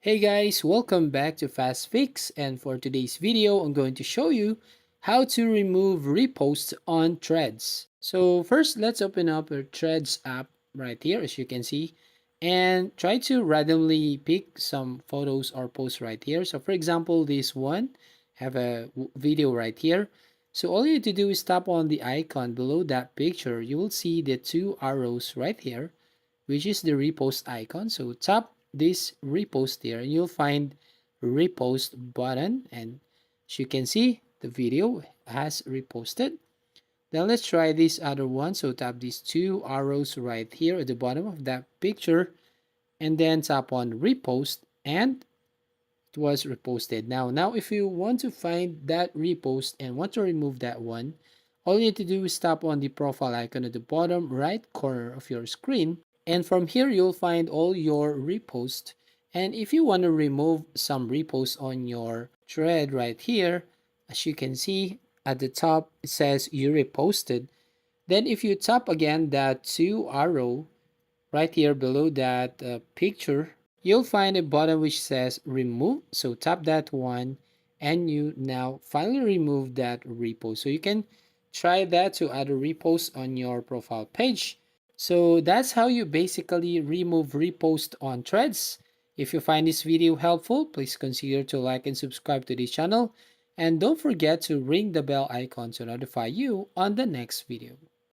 Hey guys, welcome back to Fast Fix, and for today's video I'm going to show you how to remove reposts on Threads. So first let's open up our Threads app right here as you can see and try to randomly pick some photos or posts right here. So for example, this one have a video right here. So all you need to do is tap on the icon below that picture. You will see the two arrows right here, which is the repost icon. So tap this repost here and you'll find repost button, and as you can see the video has reposted. Now let's try this other one. So tap these two arrows right here at the bottom of that picture and then tap on repost, and it was reposted. Now if you want to find that repost and want to remove that one, all you need to do is tap on the profile icon at the bottom right corner of your screen, and from here you'll find all your reposts. And if you want to remove some reposts on your thread right here, as you can see at the top it says you reposted. Then if you tap again that two arrow right here below that picture, you'll find a button which says remove. So tap that one and you now finally remove that repost. So you can try that to add a repost on your profile page. So that's how you basically remove repost on Threads. If you find this video helpful, please consider to like and subscribe to this channel. And don't forget to ring the bell icon to notify you on the next video.